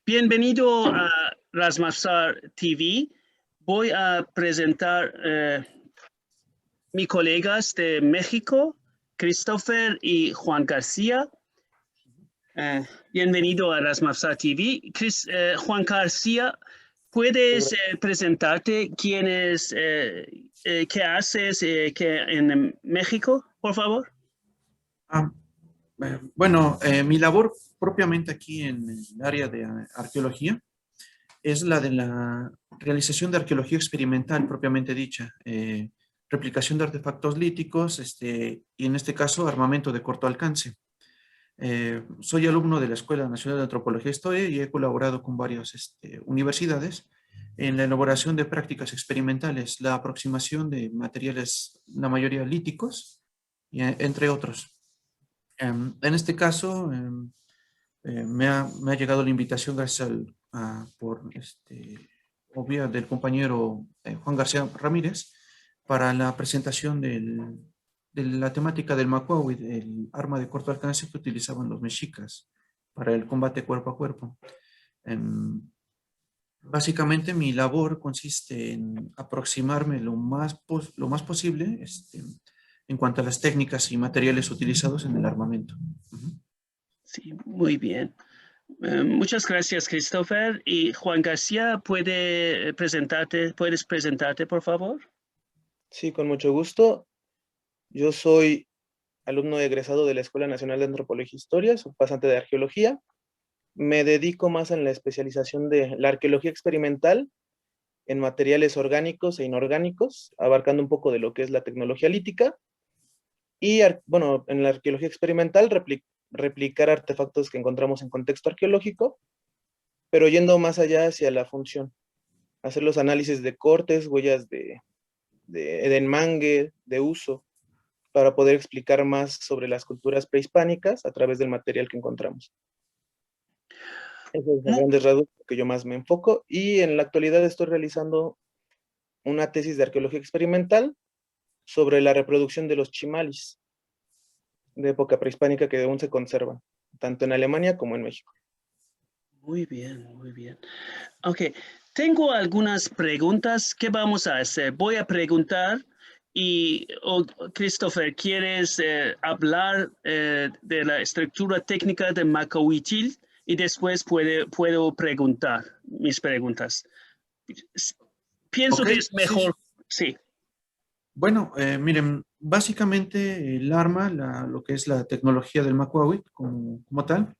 Bienvenido a Razmafzar TV. Voy a presentar mis colegas de México, Christopher y Juan García. Bienvenido a Razmafzar TV. Juan García, ¿puedes presentarte quién es, qué haces en México, por favor? Bueno, mi labor propiamente aquí en el área de arqueología es la de la realización de arqueología experimental propiamente dicha, replicación de artefactos líticos y en este caso armamento de corto alcance. Soy alumno de la Escuela Nacional de Antropología e Historia y he colaborado con varias universidades en la elaboración de prácticas experimentales, la aproximación de materiales, la mayoría líticos, entre otros. En este caso, me ha llegado la invitación gracias por vía del compañero Juan García Ramírez para la presentación de la temática del macuahuitl, el arma de corto alcance que utilizaban los mexicas para el combate cuerpo a cuerpo. Básicamente mi labor consiste en aproximarme lo más posible en cuanto a las técnicas y materiales utilizados en el armamento. Sí, muy bien. Muchas gracias, Christopher. Y Juan García, ¿puedes presentarte, por favor? Sí, con mucho gusto. Yo soy alumno egresado de la Escuela Nacional de Antropología e Historia, soy pasante de arqueología. Me dedico más en la especialización de la arqueología experimental en materiales orgánicos e inorgánicos, abarcando un poco de lo que es la tecnología lítica. Y bueno, en la arqueología experimental, replicar artefactos que encontramos en contexto arqueológico, pero yendo más allá hacia la función. Hacer los análisis de cortes, huellas de edenmangue, de uso, para poder explicar más sobre las culturas prehispánicas a través del material que encontramos. Eso es a grandes rasgos que yo más me enfoco, y en la actualidad estoy realizando una tesis de arqueología experimental sobre la reproducción de los chimalis de época prehispánica que aún se conservan, tanto en Alemania como en México. Muy bien, muy bien. Ok, tengo algunas preguntas. ¿Qué vamos a hacer? Voy a preguntar y, Christopher, ¿quieres hablar de la estructura técnica de macuahuitl? Y después puedo preguntar mis preguntas. Pienso que es mejor, sí. Bueno, miren, básicamente el arma, lo que es la tecnología del macuahuitl como tal,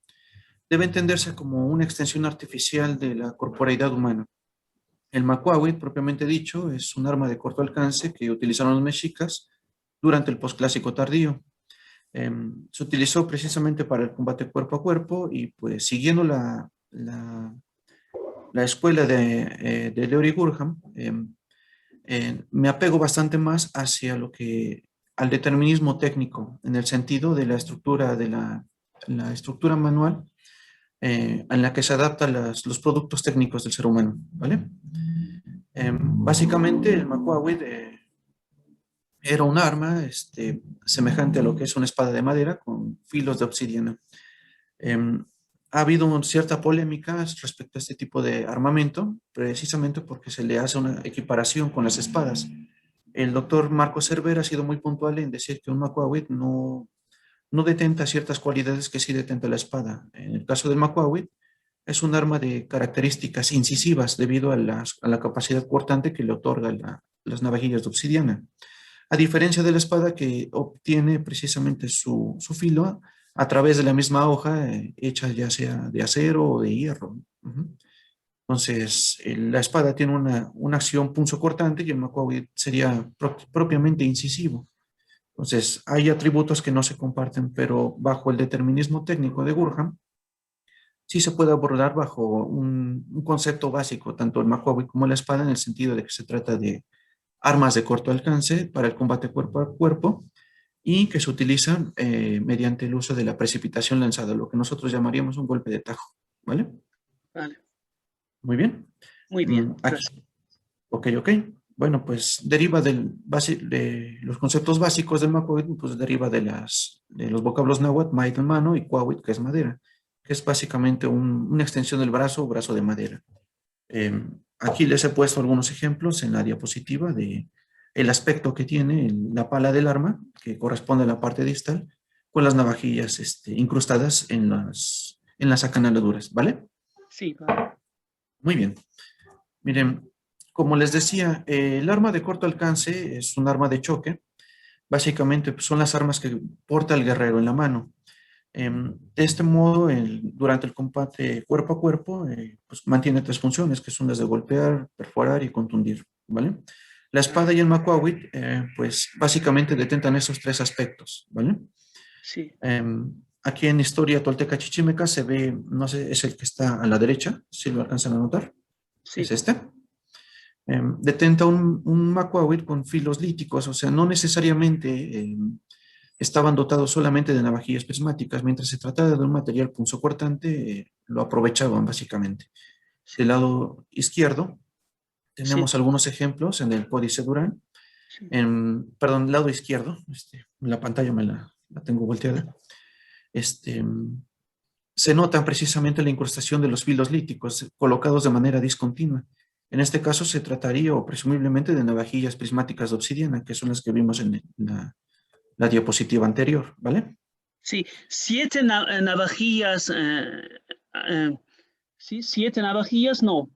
debe entenderse como una extensión artificial de la corporeidad humana. El macuahuitl, propiamente dicho, es un arma de corto alcance que utilizaron los mexicas durante el posclásico tardío. Se utilizó precisamente para el combate cuerpo a cuerpo y pues siguiendo la escuela de Leori Gurham, me apego bastante más al determinismo técnico, en el sentido de la estructura la estructura manual en la que se adaptan los productos técnicos del ser humano, ¿vale? Básicamente el macuahuitl era un arma semejante a lo que es una espada de madera con filos de obsidiana. Ha habido cierta polémica respecto a este tipo de armamento, precisamente porque se le hace una equiparación con las espadas. El doctor Marco Cervera ha sido muy puntual en decir que un macuahuitl no detenta ciertas cualidades que sí detenta la espada. En el caso del macuahuitl, es un arma de características incisivas debido a la capacidad cortante que le otorga las navajillas de obsidiana. A diferencia de la espada que obtiene precisamente su filo a través de la misma hoja hecha ya sea de acero o de hierro. Entonces, la espada tiene una acción punzocortante y el macuahuitl sería propiamente incisivo. Entonces, hay atributos que no se comparten, pero bajo el determinismo técnico de Gurham, sí se puede abordar bajo un concepto básico, tanto el macuahuitl como la espada, en el sentido de que se trata de armas de corto alcance para el combate cuerpo a cuerpo y que se utilizan mediante el uso de la precipitación lanzada, lo que nosotros llamaríamos un golpe de tajo, ¿vale? Vale. Muy bien. Muy bien. Ok. Bueno, pues deriva de los conceptos básicos del macuahuitl, pues deriva de los vocablos náhuatl, maitl, mano, y cuahuitl, que es madera, que es básicamente una extensión del brazo o brazo de madera. Aquí les he puesto algunos ejemplos en la diapositiva de el aspecto que tiene la pala del arma, que corresponde a la parte distal, con las navajillas incrustadas en las acanaladuras, ¿vale? Sí, vale. Muy bien. Miren, como les decía, el arma de corto alcance es un arma de choque. Básicamente pues, son las armas que porta el guerrero en la mano. De este modo, durante el combate cuerpo a cuerpo, pues mantiene tres funciones, que son las de golpear, perforar y contundir, ¿vale? La espada y el macuawit, pues básicamente detentan esos tres aspectos, ¿vale? Sí, Aquí en Historia Tolteca Chichimeca se ve, no sé, es el que está a la derecha, si lo alcanzan a notar, es sí. este. Detenta un macuawit con filos líticos, o sea, no necesariamente estaban dotados solamente de navajillas prismáticas, mientras se trataba de un material punzocortante, lo aprovechaban básicamente. Del Sí, lado izquierdo sí, tenemos algunos ejemplos en el Códice Durán, sí, perdón, lado izquierdo, la pantalla la tengo volteada, este, se notan precisamente la incrustación de los filos líticos colocados de manera discontinua. En este caso se trataría o presumiblemente de navajillas prismáticas de obsidiana, que son las que vimos en la diapositiva anterior, ¿vale? sí. Siete navajillas, sí, siete navajillas, no,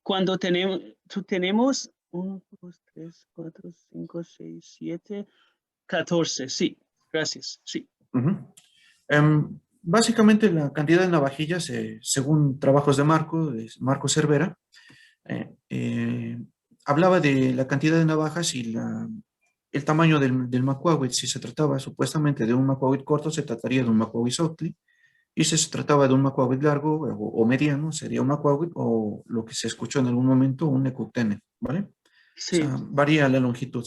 cuando tenemos 1, 2, 3, 4, 5, 6, 7, 14, sí, gracias, sí, Ujú. Básicamente la cantidad de navajillas, según trabajos de Marco Cervera, hablaba de la cantidad de navajas y el tamaño del macuawit. Si se trataba supuestamente de un macuawit corto, se trataría de un macuawit sotli, y si se trataba de un macuawit largo o mediano, sería un macuawit o lo que se escuchó en algún momento, un necuctene, ¿vale? O sí, sea, varía la longitud.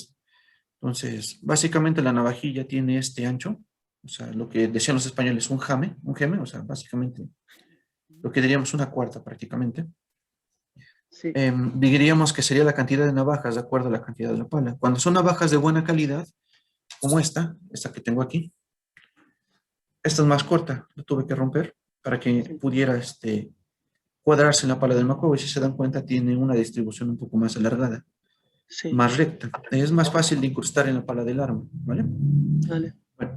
Entonces, básicamente la navajilla tiene este ancho, o sea, lo que decían los españoles, un geme, o sea, básicamente lo que diríamos una cuarta prácticamente. sí, Diríamos que sería la cantidad de navajas de acuerdo a la cantidad de la pala. Cuando son navajas de buena calidad, como esta que tengo aquí, esta es más corta, la tuve que romper para que sí, pudiera cuadrarse en la pala del macuevo, y si se dan cuenta tiene una distribución un poco más alargada, sí, más recta. Es más fácil de incrustar en la pala del arma, ¿vale? vale. Bueno,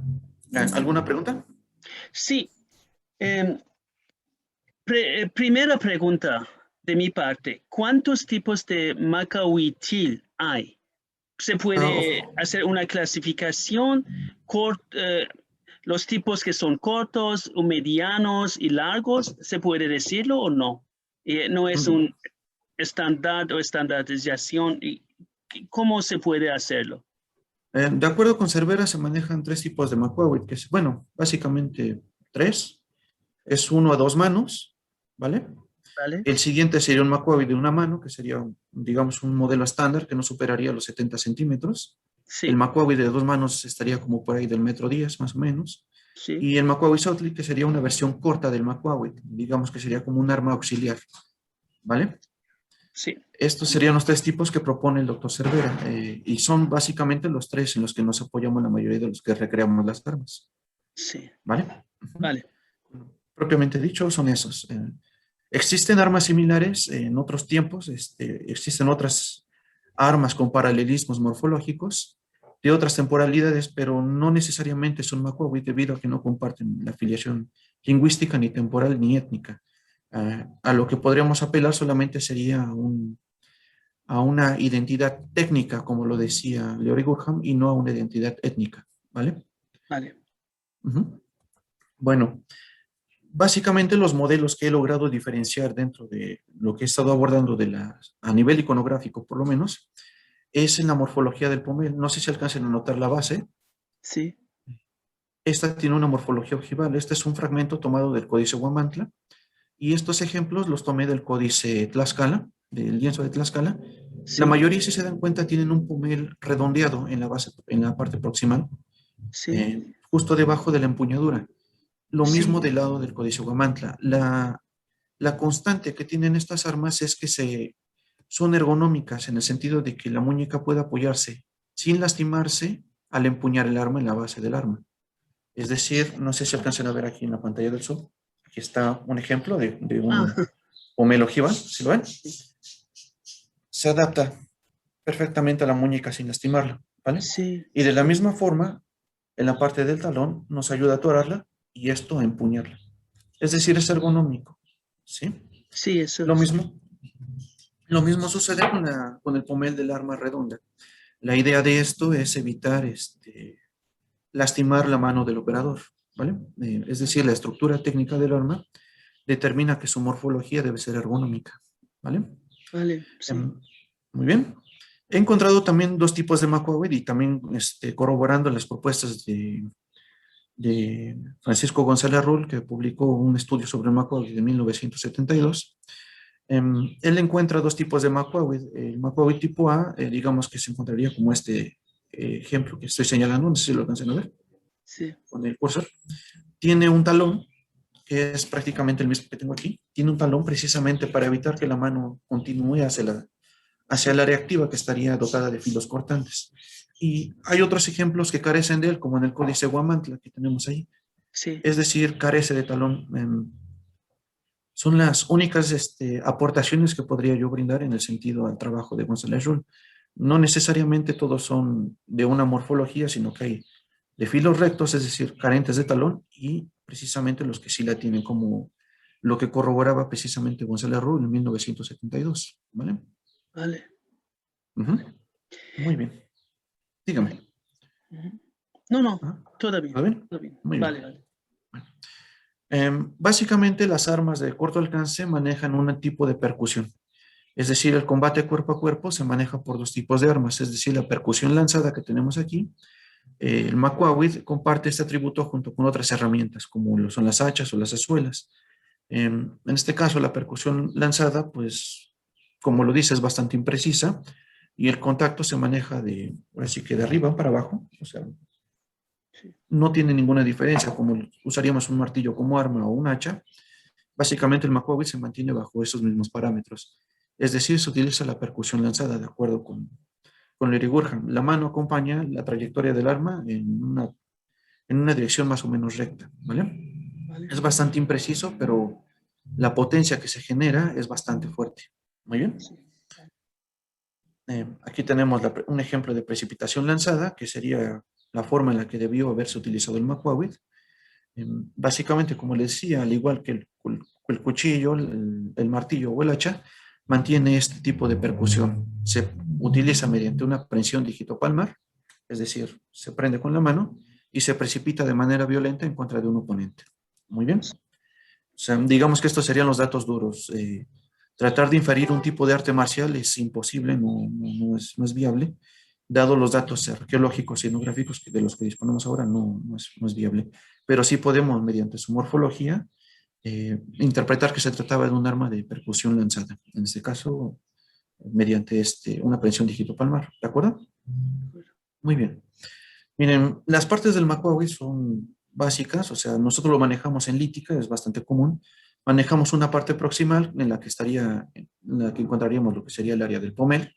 ¿alguna pregunta? Sí, em, primera pregunta de mi parte, ¿cuántos tipos de macahuitil hay? ¿Se Ah, puede hacer una clasificación? Los tipos que son cortos, o medianos y largos, ¿se puede decirlo o no? No es mm, un estándar o estandarización. ¿Cómo se puede hacerlo? de acuerdo con Cervera se manejan tres tipos de macuevo, que es, bueno, básicamente tres. Es uno a dos manos, ¿vale? ¿Vale? El siguiente sería un McQuarrie de una mano, que sería, digamos, un modelo estándar que no superaría los 70 centímetros. El Sí, McQuarrie de dos manos estaría como por ahí del metro 10, más o menos. sí, Y el McQuarrie Sotli, que sería una versión corta del McQuarrie, digamos que sería como un arma auxiliar, ¿vale? sí, Estos serían los tres tipos que propone el doctor Cervera, y son básicamente los tres en los que nos apoyamos la mayoría de los que recreamos las armas, sí, ¿vale? Ujú. vale, Propiamente dicho, son esos. Existen armas similares en otros tiempos, existen otras armas con paralelismos morfológicos de otras temporalidades, pero no necesariamente son macuawi debido a que no comparten la afiliación lingüística, ni temporal, ni étnica. A lo que podríamos apelar solamente sería a una identidad técnica, como lo decía Leori Gurham, y no a una identidad étnica, ¿vale? vale, Ujú. Bueno, básicamente los modelos que he logrado diferenciar dentro de lo que he estado abordando a nivel iconográfico, por lo menos, es en la morfología del pomel. No sé si alcancen a notar la base. sí, Esta tiene una morfología ojival. Este es un fragmento tomado del Códice Huamantla, y estos ejemplos los tomé del Códice Tlaxcala, del lienzo de Tlaxcala. La sí, mayoría, si se dan cuenta, tienen un pomel redondeado en la base, en la parte proximal, sí, justo debajo de la empuñadura. Lo sí, mismo del lado del Códice Huamantla. La constante que tienen estas armas es que son ergonómicas en el sentido de que la muñeca puede apoyarse sin lastimarse al empuñar el arma en la base del arma. Es decir, no sé si alcanzan a ver aquí en la pantalla del Zoom. Aquí está un ejemplo de Ah, un pomelo ojival, ¿sí lo ven? Se adapta perfectamente a la muñeca sin lastimarla, ¿vale? sí, Y de la misma forma, en la parte del talón nos ayuda a atorarla y esto a empuñarla. Es decir, es ergonómico, ¿sí? sí, eso Lo es. mismo, lo mismo sucede con el pomel del arma redonda. La idea de esto es evitar lastimar la mano del operador, ¿vale? Es decir, la estructura técnica del arma determina que su morfología debe ser ergonómica, ¿vale? Vale, sí. Em, Muy bien. He encontrado también dos tipos de McCoy y también corroborando las propuestas de Francisco González Rull, que publicó un estudio sobre el McCoy de 1972. Él encuentra dos tipos de McCoy. El McCoy tipo A, digamos que se encontraría como este ejemplo que estoy señalando, no sé si lo alcanzan a ver Sí, con el cursor. Tiene un talón que es prácticamente el mismo que tengo aquí. Tiene un talón precisamente para evitar que la mano continúe hacia el área activa que estaría dotada de filos cortantes. Y hay otros ejemplos que carecen de él, como en el códice Guamantla que tenemos ahí. sí, Es decir, carece de talón. Son las únicas aportaciones que podría yo brindar en el sentido al trabajo de González Rull. No necesariamente todos son de una morfología, sino que hay de filos rectos, es decir, carentes de talón, y precisamente los que sí la tienen, como lo que corroboraba precisamente González Rull en 1972. ¿Vale? vale. Ujú. Muy bien. Dígame. Ujú. No, no, ¿Ah? todo bien, ¿Todo bien? todo bien. Muy Vale, bien. vale. Básicamente las armas de corto alcance manejan un tipo de percusión. Es decir, el combate cuerpo a cuerpo se maneja por dos tipos de armas, es decir, la percusión lanzada que tenemos aquí. El Macuawit comparte este atributo junto con otras herramientas, como lo son las hachas o las azuelas. En este caso, la percusión lanzada, pues, como lo dice, es bastante imprecisa y el contacto se maneja así que de arriba para abajo, o sea, Sí, no tiene ninguna diferencia, como usaríamos un martillo como arma o un hacha. Básicamente el Macuawit se mantiene bajo esos mismos parámetros. Es decir, se utiliza la percusión lanzada de acuerdo con Larry Gurham. La mano acompaña la trayectoria del arma en una dirección más o menos recta, ¿vale? vale. Es bastante impreciso, pero la potencia que se genera es bastante fuerte. Muy bien. Sí, Aquí tenemos un ejemplo de precipitación lanzada, que sería la forma en la que debió haberse utilizado el Macuawit. Básicamente, como les decía, al igual que el cuchillo, el martillo o el hacha, mantiene este tipo de percusión. Se utiliza mediante una prensión digitopalmar, es decir, se prende con la mano y se precipita de manera violenta en contra de un oponente. Muy bien. O sea, digamos que estos serían los datos duros. Tratar de inferir un tipo de arte marcial es imposible, no es viable. Dado los datos arqueológicos y etnográficos de los que disponemos ahora, no es viable. Pero sí podemos, mediante su morfología, interpretar que se trataba de un arma de percusión lanzada. En este caso, mediante una prensión digitopalmar. ¿De acuerdo? Muy bien. Miren, las partes del Macuawi son básicas, o sea, nosotros lo manejamos en lítica, es bastante común. Manejamos una parte proximal en la que encontraríamos lo que sería el área del pomel.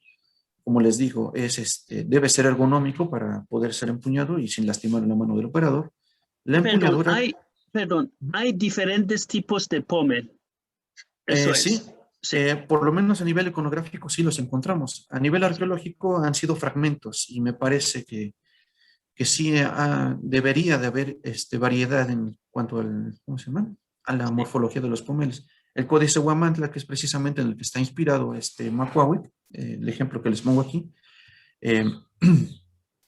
Como les digo, debe ser ergonómico para poder ser empuñado y sin lastimar la mano del operador. La Perdón, empuñadura, hay diferentes tipos de pommel. Eso sí, es. Sí, por lo menos a nivel iconográfico sí los encontramos. A nivel arqueológico han sido fragmentos y me parece que sí debería de haber variedad en cuanto ¿cómo se llama? A la sí. morfología de los pomeles. El Códice Huamantla, que es precisamente en el que está inspirado Macuahuit, el ejemplo que les pongo aquí, eh,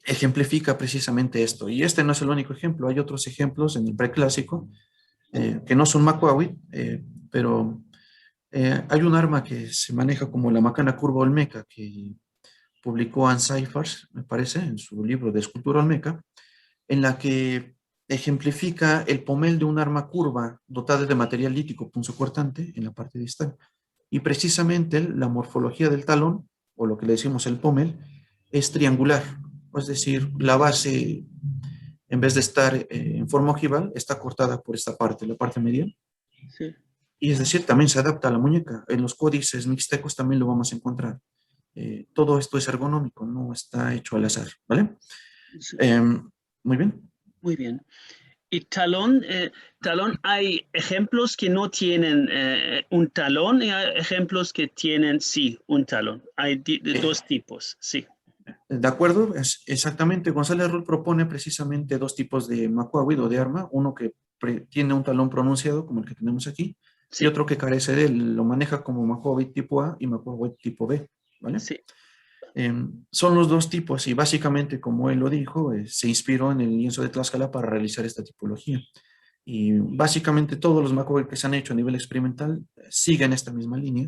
ejemplifica precisamente esto. Y este no es el único ejemplo, hay otros ejemplos en el preclásico que no son Macuahuit, pero hay un arma que se maneja como la macana curva olmeca, que publicó Ann Cyphers, me parece, en su libro de escultura olmeca, en la que ejemplifica el pomel de un arma curva dotada de material lítico punzocortante en la parte distal. Y precisamente la morfología del talón, o lo que le decimos el pomel, es triangular. Es decir, la base, en vez de estar en forma ojival, está cortada por esta parte, la parte media. Sí, Y es decir, también se adapta a la muñeca. En los códices mixtecos también lo vamos a encontrar. Todo esto es ergonómico, no está hecho al azar, ¿vale? sí. Eh, Muy bien. Muy bien. Y talón, hay ejemplos que no tienen un talón y hay ejemplos que tienen, sí, un talón. Hay dos tipos, sí. De acuerdo, exactamente. González Rull propone precisamente dos tipos de macuahuid o de arma, uno que tiene un talón pronunciado, como el que tenemos aquí, y Sí, otro que carece de él, lo maneja como macuahuid tipo A y macuahuid tipo B, ¿vale? sí. Son los dos tipos y básicamente, como él lo dijo, se inspiró en el lienzo de Tlaxcala para realizar esta tipología. Y básicamente todos los macuahuid que se han hecho a nivel experimental siguen esta misma línea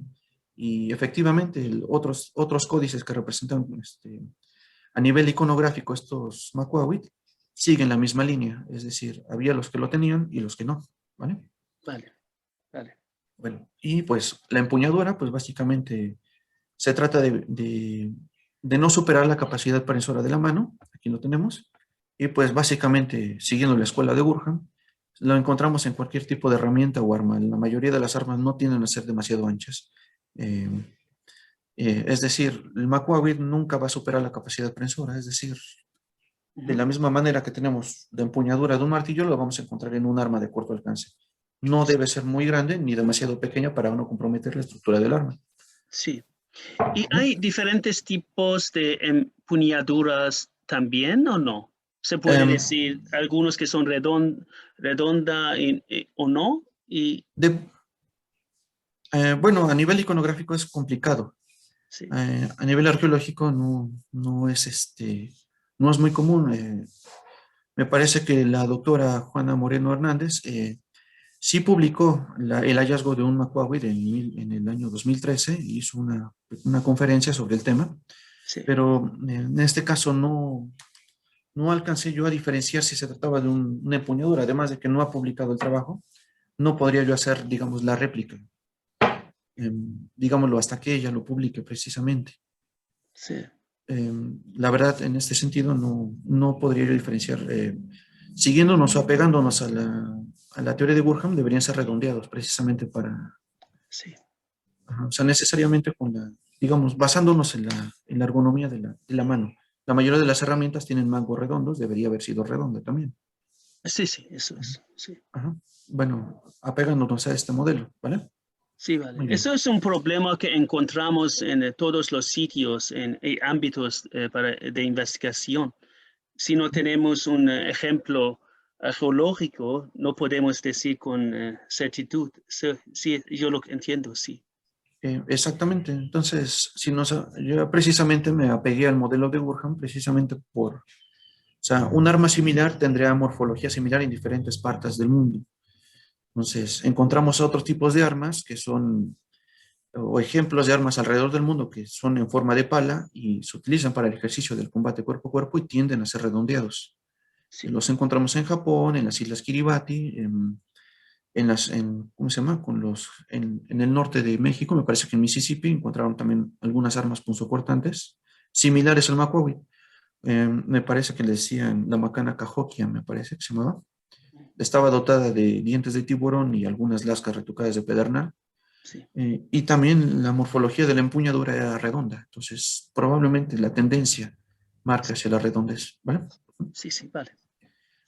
y efectivamente otros códices que representan a nivel iconográfico estos macuahuid siguen la misma línea, es decir, había los que lo tenían y los que no, ¿vale? Vale, vale. Bueno, y pues la empuñadura, pues básicamente se trata de no superar la capacidad prensora de la mano, aquí lo tenemos, y pues básicamente siguiendo la escuela de Burham, lo encontramos en cualquier tipo de herramienta o arma. La mayoría de las armas no tienden a ser demasiado anchas. Eh, es decir, el macuahuid nunca va a superar la capacidad prensora, es decir, de la misma manera que tenemos de empuñadura de un martillo, lo vamos a encontrar en un arma de corto alcance. No debe ser muy grande ni demasiado pequeña para no comprometer la estructura del arma. Sí. ¿Y hay diferentes tipos de empuñaduras también o no? ¿Se puede Um, decir algunos que son redonda o no? Y de, bueno, a nivel iconográfico es complicado. sí, A nivel arqueológico no es muy común. Me parece que la doctora Juana Moreno Hernández sí publicó el hallazgo de un macuahuid en el año 2013, hizo una conferencia sobre el tema, sí. pero en este caso no alcancé yo a diferenciar si se trataba de una empuñadura, además de que no ha publicado el trabajo, no podría yo hacer, digamos, la réplica, digámoslo, hasta que ella lo publique precisamente. Sí. La verdad, en este sentido, no podría yo diferenciar. Siguiéndonos o apegándonos a la teoría de Burham, deberían ser redondeados precisamente para, Sí. o sea, necesariamente digamos, basándonos en la ergonomía de la mano. La mayoría de las herramientas tienen mangos redondos, debería haber sido redonda también. Sí, sí, eso es. Sí. Ajá. Bueno, apegándonos a este modelo, ¿vale? Sí, vale. Muy bien. Eso es un problema que encontramos en todos los sitios, en ámbitos de investigación. Si no tenemos un ejemplo geológico, no podemos decir con certitud. Sí, sí, yo lo entiendo, sí. Exactamente. Entonces, yo precisamente me apegué al modelo de Burham precisamente o sea, un arma similar tendría morfología similar en diferentes partes del mundo. Entonces, encontramos otros tipos de armas que son, o ejemplos de armas alrededor del mundo que son en forma de pala y se utilizan para el ejercicio del combate cuerpo a cuerpo y tienden a ser redondeados. Sí, Los encontramos en Japón, en las Islas Kiribati, ¿cómo se llama? En el norte de México, me parece que en Mississippi encontraron también algunas armas punzocortantes similares al macuahuit. Me parece que le decían la macana cahokia, me parece que se llamaba. Estaba dotada de dientes de tiburón y algunas lascas retocadas de pedernal. sí, Y también la morfología de la empuñadura era redonda. Entonces, probablemente la tendencia marca hacia la redondez, ¿vale? sí, sí, vale.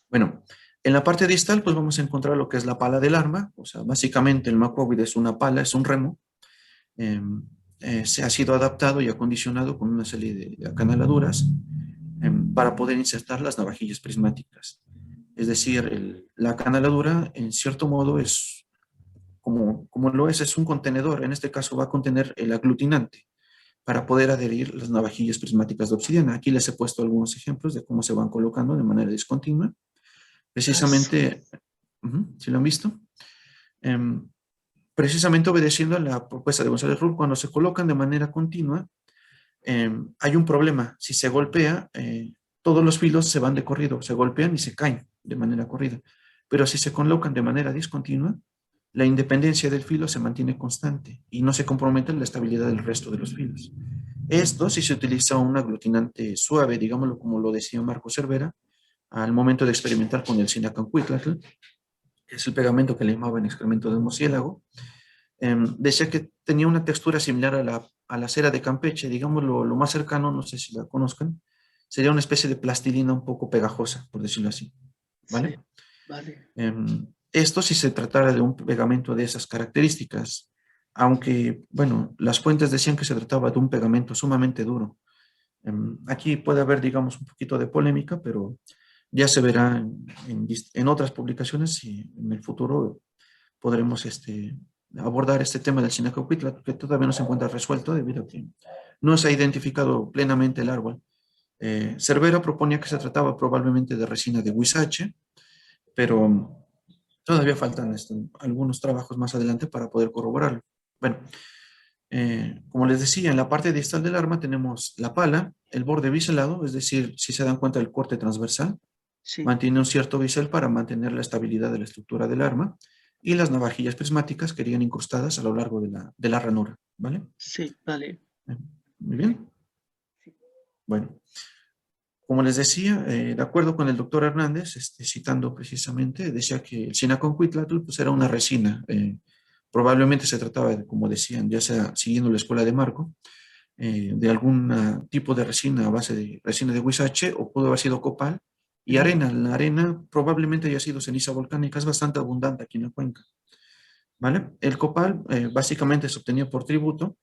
Bueno, en la parte distal, pues vamos a encontrar lo que es la pala del arma. O sea, básicamente el macuahuid es una pala, es un remo. Eh, se ha sido adaptado y acondicionado con una serie de acanaladuras para poder insertar las navajillas prismáticas. Es decir, la canaladura, en cierto modo, es como lo es un contenedor. En este caso va a contener el aglutinante para poder adherir las navajillas prismáticas de obsidiana. Aquí les he puesto algunos ejemplos de cómo se van colocando de manera discontinua. Sí, Precisamente, ¿sí lo han visto? Em, precisamente obedeciendo a la propuesta de González Rull, cuando se colocan de manera continua, hay un problema. Si se golpea, todos los filos se van de corrido, se golpean y se caen de manera corrida. Pero si se colocan de manera discontinua, la independencia del filo se mantiene constante y no se compromete la estabilidad del resto de los filos. Esto si se utiliza un aglutinante suave, digámoslo como lo decía Marco Cervera, al momento de experimentar con el Sinacancuitlatl, que es el pegamento que le llamaban excremento de murciélago. Decía que tenía una textura similar a la cera de Campeche, digamos lo más cercano, no sé si la conozcan, sería una especie de plastilina un poco pegajosa, por decirlo así, sí, ¿vale? Vale. Esto si se tratara de un pegamento de esas características, aunque, bueno, las fuentes decían que se trataba de un pegamento sumamente duro. Aquí puede haber, digamos, un poquito de polémica, pero ya se verá en otras publicaciones y en el futuro podremos abordar este tema del Sinacocuitla, que todavía no se encuentra resuelto debido a que no se ha identificado plenamente el árbol. Cervera proponía que se trataba probablemente de resina de huizache, pero todavía faltan algunos trabajos más adelante para poder corroborarlo. Bueno, como les decía, en la parte distal del arma tenemos la pala, el borde biselado, es decir, si se dan cuenta el corte transversal, Sí, mantiene un cierto bisel para mantener la estabilidad de la estructura del arma, y las navajillas prismáticas que irían incrustadas a lo largo de la ranura, ¿vale? sí, vale. Muy bien. Bueno, como les decía, de acuerdo con el doctor Hernández, citando precisamente, decía que el Sinaconcuitlatl pues, era una resina. Probablemente se trataba, como decían, ya sea siguiendo la escuela de Marco, de algún tipo de resina a base de resina de huizache o pudo haber sido copal y arena. La arena probablemente haya sido ceniza volcánica, es bastante abundante aquí en la cuenca. ¿Vale? El copal básicamente se obtenía por tributo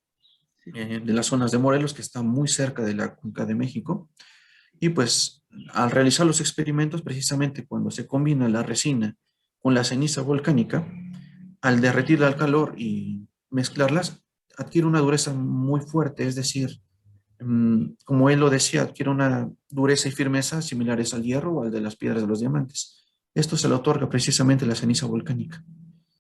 de las zonas de Morelos, que está muy cerca de la cuenca de México. Y pues al realizar los experimentos, precisamente cuando se combina la resina con la ceniza volcánica, al derretirla al calor y mezclarlas, adquiere una dureza muy fuerte, es decir, como él lo decía, adquiere una dureza y firmeza similares al hierro o al de las piedras de los diamantes. Esto se le otorga precisamente la ceniza volcánica.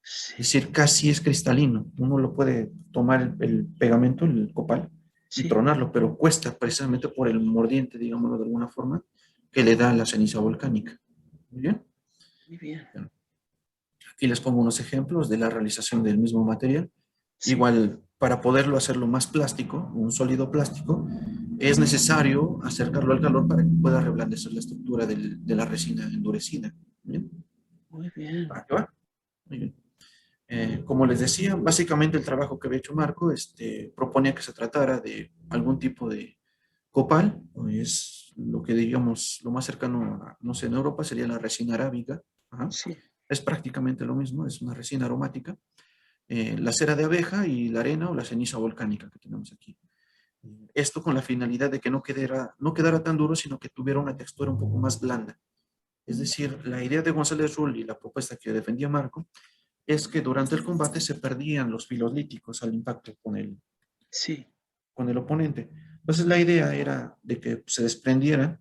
Es Sí, decir, casi es cristalino. Uno lo puede tomar el pegamento, el copal, y sí, tronarlo, pero cuesta precisamente por el mordiente, digámoslo de alguna forma, que le da la ceniza volcánica. Muy bien. muy bien. Bueno, aquí les pongo unos ejemplos de la realización del mismo material. Sí, Igual, para poderlo hacerlo más plástico, un sólido plástico, es necesario acercarlo al calor para que pueda reblandecer la estructura de la resina endurecida. ¿Bien? muy bien. ¿Para qué va? Muy bien. Como les decía, básicamente el trabajo que había hecho Marco proponía que se tratara de algún tipo de copal, es lo que digamos, lo más cercano, no sé, en Europa sería la resina arábiga. Ajá. Sí, Es prácticamente lo mismo, es una resina aromática. La cera de abeja y la arena o la ceniza volcánica que tenemos aquí. Esto con la finalidad de que no quedara tan duro, sino que tuviera una textura un poco más blanda. Es decir, la idea de González Rull y la propuesta que defendía Marco es que durante el combate se perdían los filos líticos al impacto sí, con el oponente. Entonces la idea era de que se desprendieran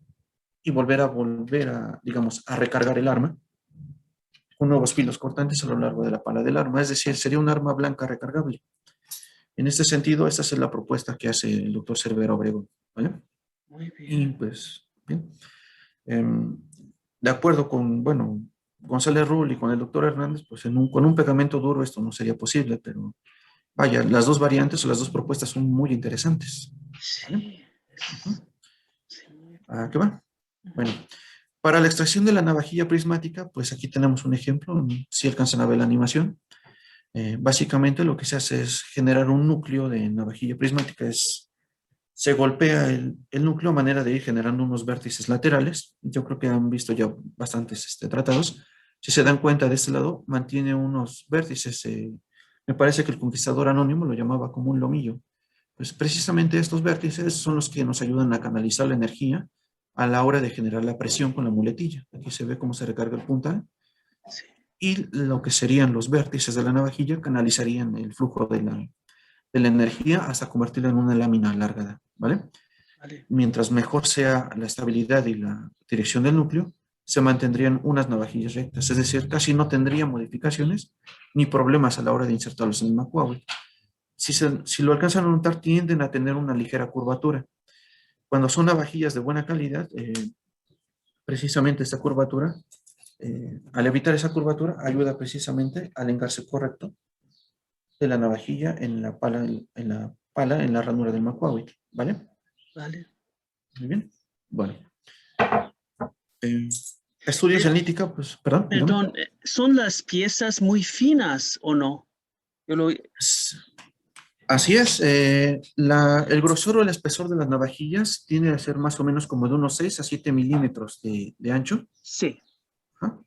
y volver a, digamos, a recargar el arma con nuevos filos cortantes a lo largo de la pala del arma. Es decir, sería un arma blanca recargable. En este sentido, esta es la propuesta que hace el doctor Cervera Obregón. ¿Vale? muy Y bien. pues, bien. De acuerdo con, bueno, González Rull y con el doctor Hernández, pues con un pegamento duro esto no sería posible, pero vaya, las dos variantes o las dos propuestas son muy interesantes. ¿Vale? Sí, Ujú. sí, muy ¿A qué va? bien. Bueno, para la extracción de la navajilla prismática, pues aquí tenemos un ejemplo, si alcanzan a ver la animación. Básicamente lo que se hace es generar un núcleo de navajilla prismática, se golpea el núcleo a manera de ir generando unos vértices laterales. Yo creo que han visto ya bastantes tratados. Si se dan cuenta de este lado, mantiene unos vértices. Me parece que el conquistador anónimo lo llamaba como un lomillo. Pues precisamente estos vértices son los que nos ayudan a canalizar la energía a la hora de generar la presión con la muletilla. Aquí se ve cómo se recarga el puntal Sí, y lo que serían los vértices de la navajilla canalizarían el flujo de la energía hasta convertirla en una lámina alargada, ¿vale? vale, Mientras mejor sea la estabilidad y la dirección del núcleo, se mantendrían unas navajillas rectas, es decir, casi no tendría modificaciones ni problemas a la hora de insertarlos en el macuahui. Si lo alcanzan a notar, tienden a tener una ligera curvatura. Cuando son navajillas de buena calidad, precisamente esta curvatura, al evitar esa curvatura, ayuda precisamente al engarce correcto de la navajilla en la ranura del macuahui, ¿vale? vale. Muy bien. Bueno, eh, estudios Eh, en lítica, pues, perdón, dígame. Perdón, ¿son las piezas muy finas o no? Yo lo, Así es, el grosor o el espesor de las navajillas tiene que ser más o menos como de unos 6 a 7 milímetros de ancho. sí, Ajá.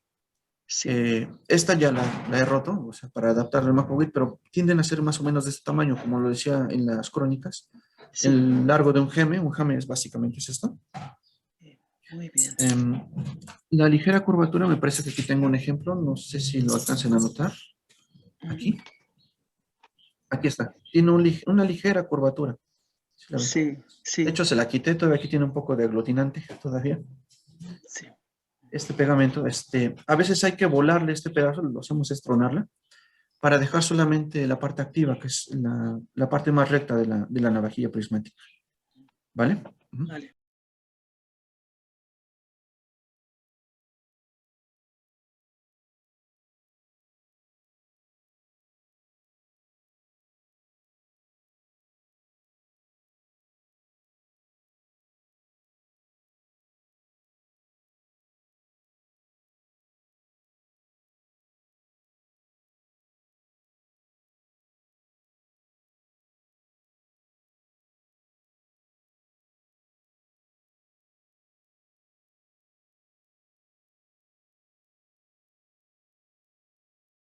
Sí, Esta ya la he roto, o sea, para adaptarla al MacBook, pero tienden a ser más o menos de este tamaño, como lo decía en las crónicas. sí. El largo de un geme es básicamente es esto. Muy bien. La ligera curvatura, me parece que aquí tengo un ejemplo, no sé si lo alcancen a notar. Ujú. Aquí, aquí está. Tiene una ligera curvatura. ¿Sí la ven? Sí, De sí, hecho, se la quité, todavía aquí tiene un poco de aglutinante todavía. sí. Este pegamento, a veces hay que volarle este pedazo, lo hacemos es tronarla, para dejar solamente la parte activa, que es la parte más recta de la navajilla prismática. ¿Vale? Ujú. Vale.